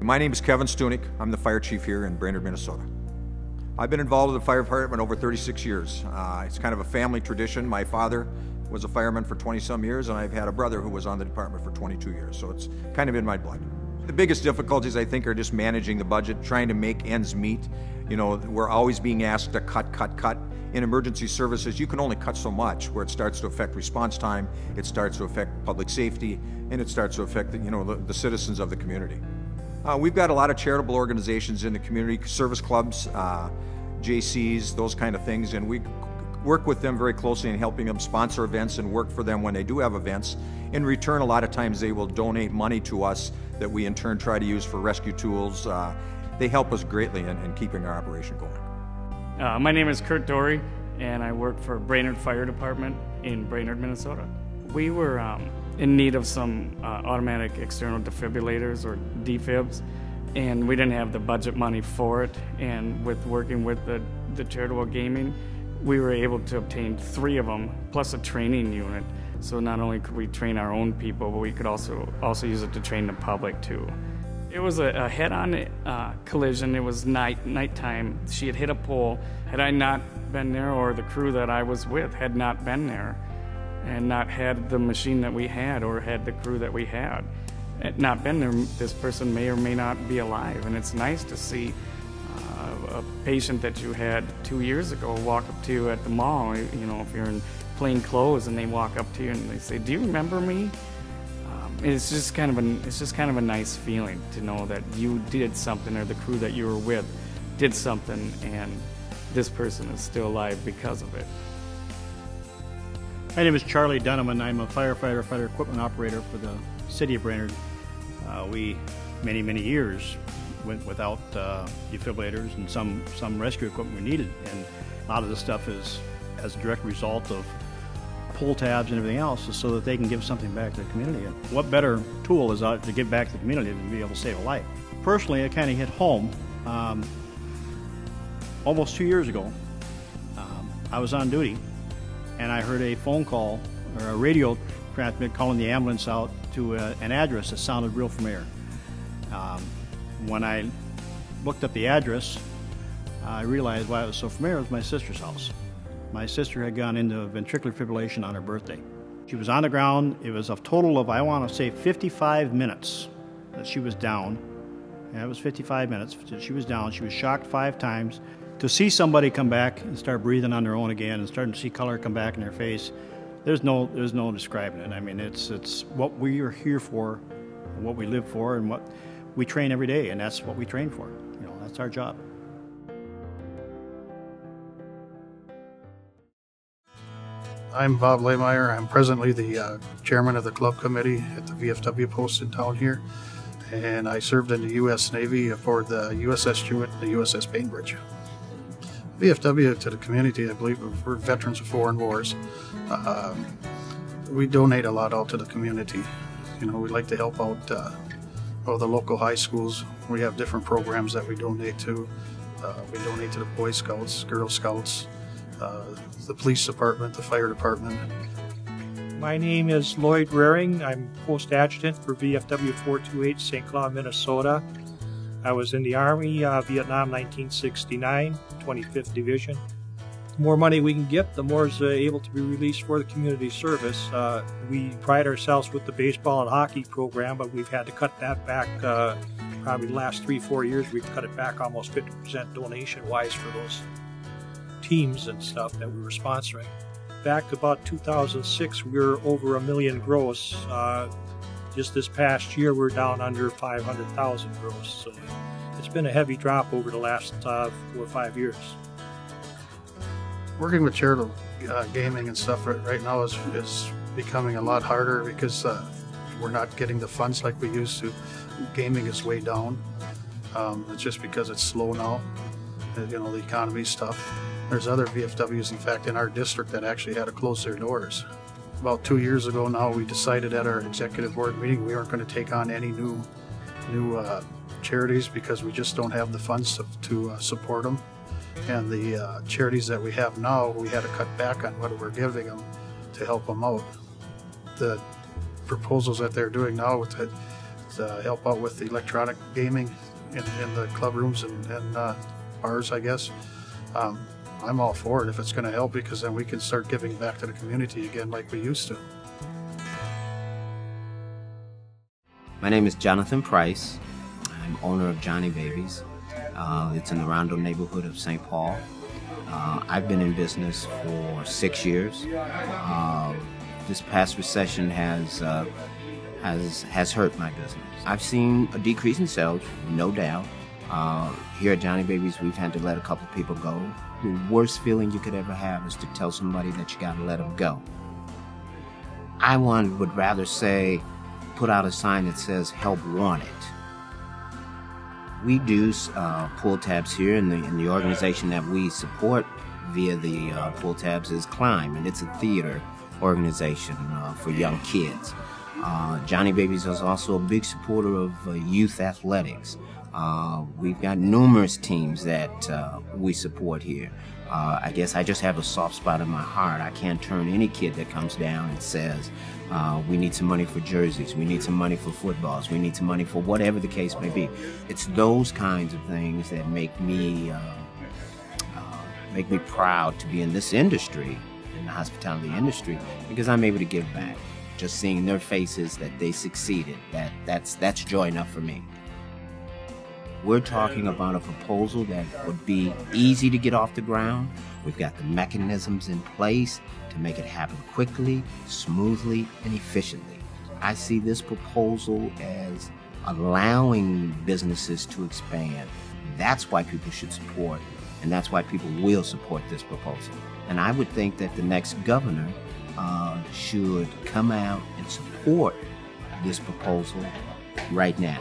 My name is Kevin Stunek. I'm the fire chief here in Brainerd, Minnesota. I've been involved with the fire department over 36 years. It's kind of a family tradition. My father was a fireman for 20-some years, and I've had a brother who was on the department for 22 years, so it's kind of in my blood. The biggest difficulties, I think, are just managing the budget, trying to make ends meet. You know, we're always being asked to cut. In emergency services, you can only cut so much, where it starts to affect response time, it starts to affect public safety, and it starts to affect the citizens of the community. We've got a lot of charitable organizations in the community, service clubs, JCs, those kind of things, and we work with them very closely in helping them sponsor events and work for them when they do have events. In return, a lot of times they will donate money to us that we in turn try to use for rescue tools. They help us greatly in keeping our operation going. My name is Kurt Dory, and I work for Brainerd Fire Department in Brainerd, Minnesota. We were in need of some automatic external defibrillators, or defibs, and we didn't have the budget money for it. And with working with the charitable gaming, we were able to obtain 3 of them, plus a training unit. So not only could we train our own people, but we could also use it to train the public too. It was a head-on collision. It was nighttime. She had hit a pole. Had I not been there, or the crew that I was with had not been there, and not had the machine that we had, or had the crew that we had not been there, this person may or may not be alive. And it's nice to see a patient that you had 2 years ago walk up to you at the mall, you know, if you're in plain clothes, and they walk up to you and they say, "Do you remember me?" It's just kind of a nice feeling to know that you did something, or the crew that you were with did something, and this person is still alive because of it. My name is Charlie Dunham, and I'm a firefighter, fire equipment operator for the city of Brainerd. We, many years, went without defibrillators and some rescue equipment we needed, and a lot of this stuff is as a direct result of pull tabs and everything else, so that they can give something back to the community. And what better tool is to give back to the community than to be able to save a life? Personally, it kind of hit home. Almost 2 years ago, I was on duty, and I heard a phone call, or a radio transmit calling the ambulance out to an address that sounded real familiar. When I looked up the address, I realized why it was so familiar. It was my sister's house. My sister had gone into ventricular fibrillation on her birthday. She was on the ground. It was a total of, I want to say, 55 minutes that she was down. Yeah, it was 55 minutes that she was down. She was shocked 5 times. To see somebody come back and start breathing on their own again, and starting to see color come back in their face, there's no describing it. I mean, it's what we are here for, and what we live for, and what we train every day, and that's what we train for. You know, that's our job. I'm Bob Lehmeyer. I'm presently the chairman of the club committee at the VFW post in town here, and I served in the U.S. Navy aboard the USS Jewett and the USS Bainbridge. VFW to the community, I believe we're veterans of foreign wars. We donate a lot out to the community. You know, we like to help out all the local high schools. We have different programs that we donate to. We donate to the Boy Scouts, Girl Scouts, the police department, the fire department. My name is Lloyd Raring. I'm post adjutant for VFW 428 St. Cloud, Minnesota. I was in the Army, Vietnam 1969, 25th Division. The more money we can get, the more is able to be released for the community service. We pride ourselves with the baseball and hockey program, but we've had to cut that back probably the last 3-4 years. We've cut it back almost 50% donation-wise for those teams and stuff that we were sponsoring. Back about 2006, we were over $1 million gross. Just this past year, we're down under 500,000 gross. So it's been a heavy drop over the last 4 or 5 years. Working with charitable gaming and stuff right now is becoming a lot harder because we're not getting the funds like we used to. Gaming is way down. It's just because it's slow now. You know, the economy stuff. There's other VFWs, in fact, in our district that actually had to close their doors. About 2 years ago now, we decided at our executive board meeting we weren't going to take on any new charities because we just don't have the funds to support them. And the charities that we have now, we had to cut back on what we're giving them to help them out. The proposals that they're doing now with help out with the electronic gaming in the club rooms and bars, I guess. I'm all for it if it's going to help, because then we can start giving back to the community again like we used to. My name is Jonathan Price. I'm owner of Johnny Babies. It's in the Rondo neighborhood of St. Paul. I've been in business for 6 years. This past recession has hurt my business. I've seen a decrease in sales, no doubt. Here at Johnny Babies, we've had to let a couple people go. The worst feeling you could ever have is to tell somebody that you gotta let them go. I would rather say, put out a sign that says help wanted. We do pull tabs here, and the organization that we support via the pull tabs is Climb, and it's a theater organization for young kids. Johnny Babies is also a big supporter of youth athletics. We've got numerous teams that we support here. I guess I just have a soft spot in my heart. I can't turn any kid that comes down and says, we need some money for jerseys, we need some money for footballs, we need some money for whatever the case may be. It's those kinds of things that make me proud to be in this industry, in the hospitality industry, because I'm able to give back. Just seeing their faces that they succeeded, that's joy enough for me. We're talking about a proposal that would be easy to get off the ground. We've got the mechanisms in place to make it happen quickly, smoothly, and efficiently. I see this proposal as allowing businesses to expand. That's why people should support, and that's why people will support this proposal. And I would think that the next governor should come out and support this proposal right now.